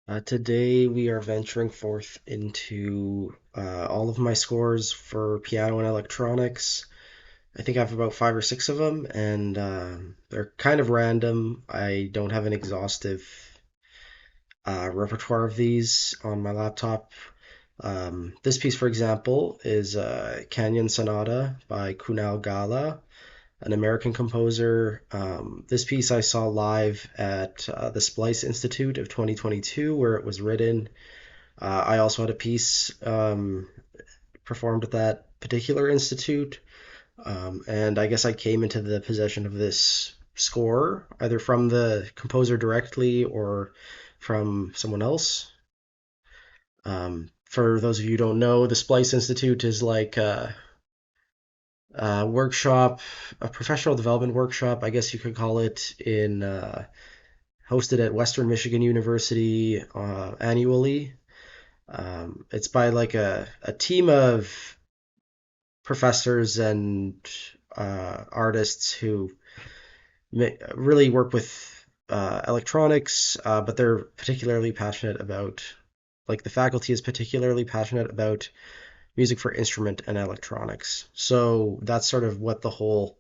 Today we are venturing forth into all of my scores for piano and electronics. I think I have about five or six of them, and they're kind of random. I don't have an exhaustive repertoire of these on my laptop. This piece, for example, is Canyon Sonata by Kunal Gala, an American composer. This piece I saw live at the Splice Institute of 2022, where it was written. I also had a piece performed at that particular institute, and I guess I came into the possession of this score either from the composer directly or from someone else. For those of you who don't know, the Splice Institute is like a workshop, a professional development workshop, I guess you could call it, in hosted at Western Michigan University annually. It's by like a team of professors and artists who really work with electronics, but they're particularly passionate about, like, the faculty is particularly passionate about music for instrument and electronics. So that's sort of what the whole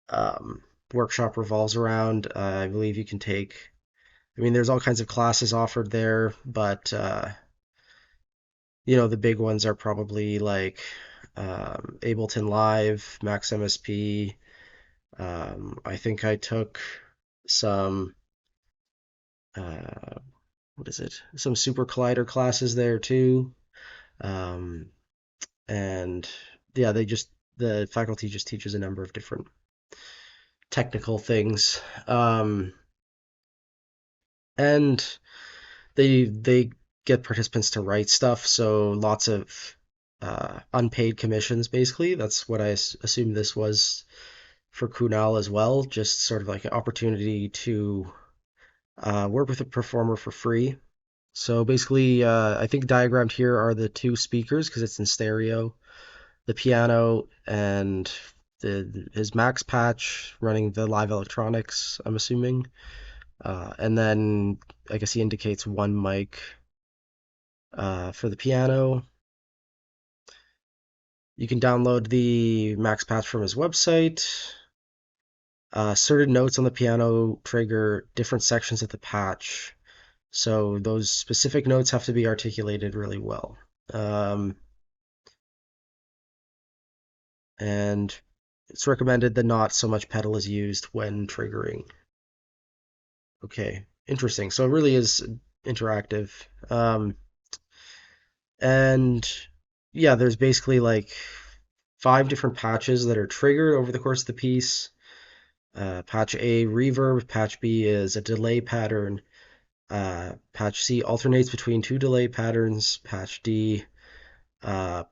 um, workshop revolves around. I believe you can take, I mean, there's all kinds of classes offered there, but the big ones are probably like Ableton Live, Max MSP. I think I took some, uh, what is it? Some Super Collider classes there too. Um, and yeah, the faculty just teaches a number of different technical things. And they get participants to write stuff, so lots of unpaid commissions, basically. That's what I assume this was for Kunal as well, just sort of like an opportunity to work with a performer for free. So basically, I think diagrammed here are the two speakers because it's in stereo, the piano, and his max patch running the live electronics, I'm assuming. And then I guess he indicates one mic for the piano. You can download the max patch from his website. Certain notes on the piano trigger different sections of the patch, so those specific notes have to be articulated really well. And it's recommended that not so much pedal is used when triggering. Okay, interesting. So it really is interactive. And yeah, there's basically like five different patches that are triggered over the course of the piece. Patch A, reverb. Patch B is a delay pattern. Patch C alternates between two delay patterns. Patch D uh,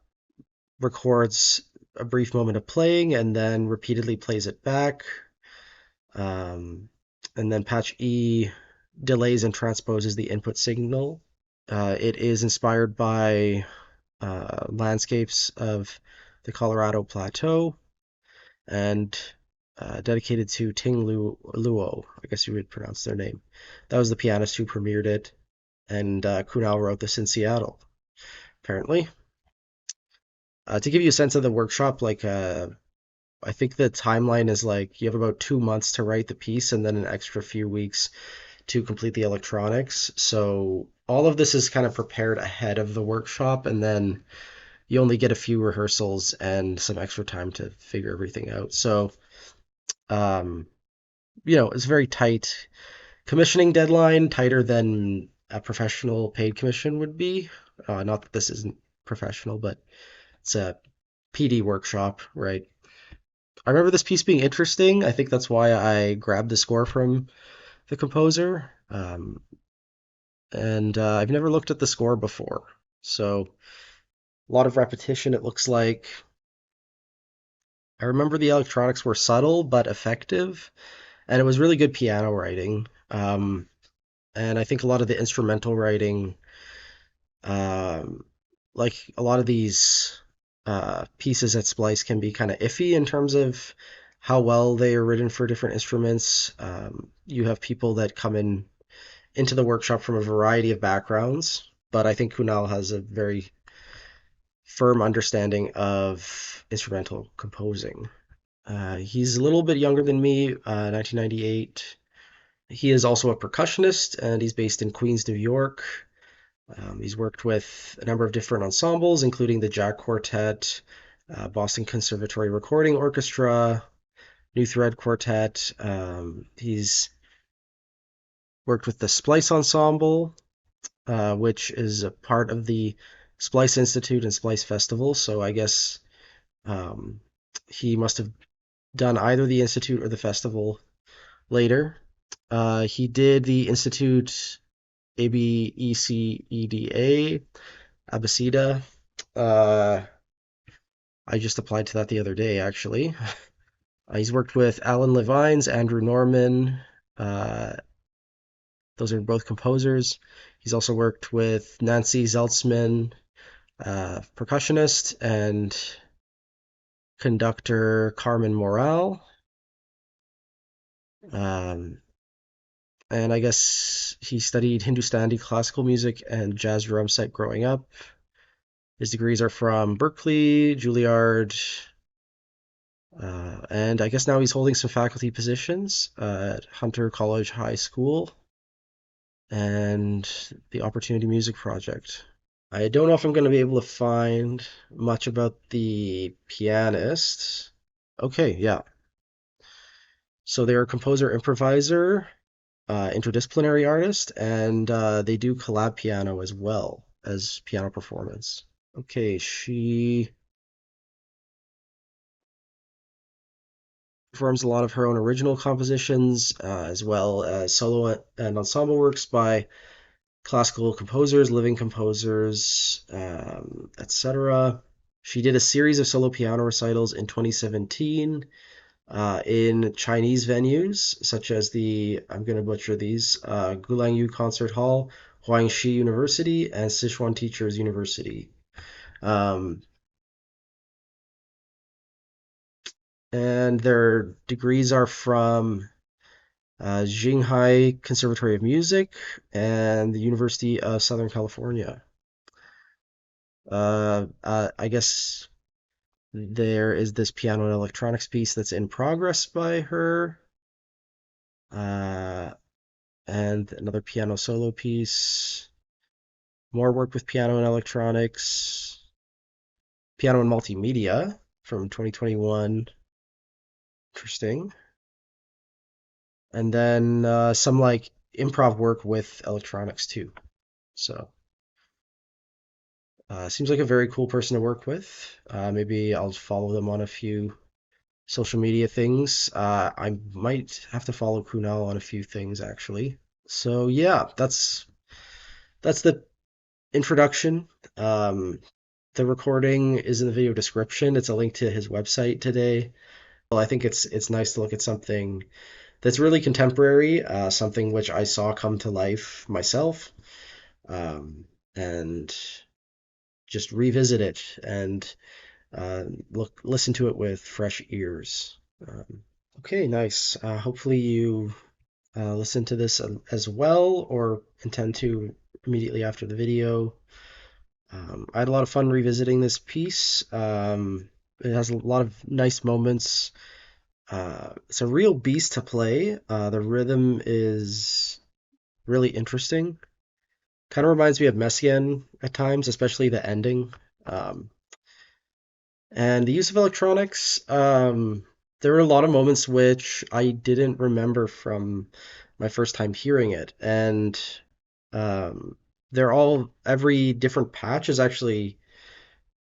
records a brief moment of playing and then repeatedly plays it back. Um, and then patch E delays and transposes the input signal. It is inspired by landscapes of the Colorado Plateau and dedicated to Ting Luo, I guess you would pronounce their name. That was the pianist who premiered it, and Kunal wrote this in Seattle, apparently. To give you a sense of the workshop, like I think the timeline is like you have about 2 months to write the piece and then an extra few weeks to complete the electronics. So all of this is kind of prepared ahead of the workshop, and then you only get a few rehearsals and some extra time to figure everything out. So, um, it's a very tight commissioning deadline, tighter than a professional paid commission would be. Not that this isn't professional, but it's a PD workshop, right? I remember this piece being interesting. I think that's why I grabbed the score from the composer. And I've never looked at the score before. So a lot of repetition, it looks like. I remember the electronics were subtle but effective, and it was really good piano writing. And I think a lot of the instrumental writing, um, like a lot of these pieces at Splice, can be kind of iffy in terms of how well they are written for different instruments. You have people that come in into the workshop from a variety of backgrounds, but I think Kunal has a very firm understanding of instrumental composing. He's a little bit younger than me, 1998. He is also a percussionist, and he's based in Queens, New York. He's worked with a number of different ensembles, including the Jack Quartet, Boston Conservatory Recording Orchestra, New Thread Quartet. He's worked with the Splice Ensemble, which is a part of the Splice Institute and Splice Festival. So I guess um, he must have done either the Institute or the festival later. He did the Institute ABECEDA, Abeceda. Uh, I just applied to that the other day, actually. He's worked with Alan Levines, Andrew Norman. Uh, those are both composers. He's also worked with Nancy Zeltzman, percussionist, and conductor Carmen Morale. Um, and I guess he studied Hindustani classical music and jazz drum set growing up. His degrees are from Berkeley, Juilliard, and I guess now he's holding some faculty positions at Hunter College High School and the Opportunity Music Project. I don't know if I'm going to be able to find much about the pianist. Okay, yeah. So they're a composer improviser, interdisciplinary artist, and they do collab piano as well as piano performance. Okay, she performs a lot of her own original compositions, as well as solo and ensemble works by classical composers, living composers, etc. She did a series of solo piano recitals in 2017 in Chinese venues, such as the, I'm going to butcher these, Gulangyu Concert Hall, Huangxi University, and Sichuan Teachers University. Um, and their degrees are from Jinghai Conservatory of Music and the University of Southern California. I guess there is this piano and electronics piece that's in progress by her, uh, and another piano solo piece. More work with piano and electronics, piano and multimedia from 2021. Interesting. And then some like improv work with electronics too. So seems like a very cool person to work with. Maybe I'll follow them on a few social media things. I might have to follow Kunal on a few things actually. So yeah, that's the introduction. The recording is in the video description. It's a link to his website today. Well, I think it's nice to look at something that's really contemporary, something which I saw come to life myself, and just revisit it and listen to it with fresh ears. Okay, nice. Hopefully you listen to this as well or intend to immediately after the video. I had a lot of fun revisiting this piece. It has a lot of nice moments. It's a real beast to play. The rhythm is really interesting. Kind of reminds me of Messiaen at times, especially the ending. Um, and the use of electronics, there were a lot of moments which I didn't remember from my first time hearing it. And um, every different patch is actually,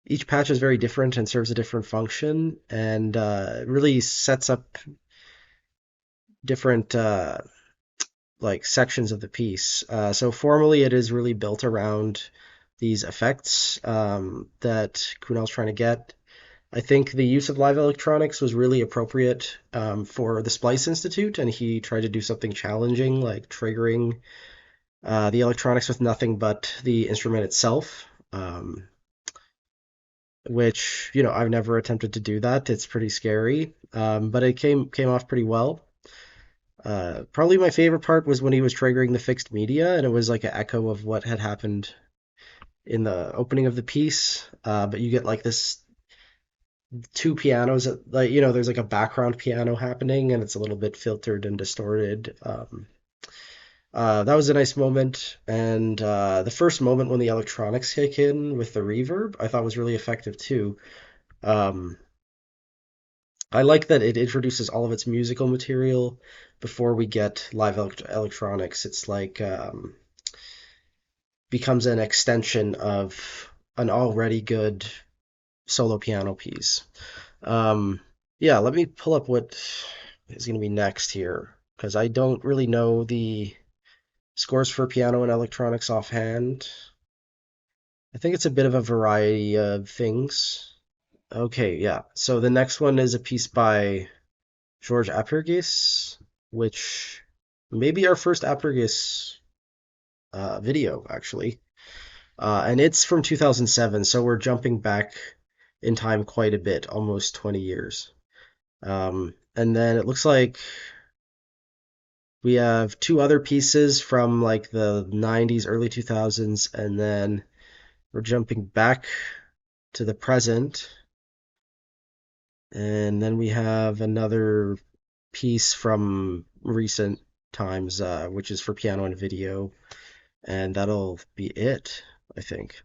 each patch is very different and serves a different function and it really sets up different like sections of the piece. So formally, it is really built around these effects that Kunal's trying to get. I think the use of live electronics was really appropriate for the Splice Institute, and he tried to do something challenging, like triggering the electronics with nothing but the instrument itself, which I've never attempted to do that. It's pretty scary, but it came off pretty well. Probably my favorite part was when he was triggering the fixed media, and it was like an echo of what had happened in the opening of the piece. But you get like this two pianos, like there's like a background piano happening, and it's a little bit filtered and distorted. That was a nice moment, and the first moment when the electronics kick in with the reverb, I thought was really effective too. Um, I like that it introduces all of its musical material before we get live electronics. It's like becomes an extension of an already good solo piano piece. Um, yeah, let me pull up what is going to be next here because I don't really know the scores for piano and electronics offhand. I think it's a bit of a variety of things. Okay, yeah. So the next one is a piece by George Apergis, which may be our first Apergis video, actually. And it's from 2007, so we're jumping back in time quite a bit, almost 20 years. And then it looks like we have two other pieces from like the 90s, early 2000s, and then we're jumping back to the present. And then we have another piece from recent times, which is for piano and video. And that'll be it, I think.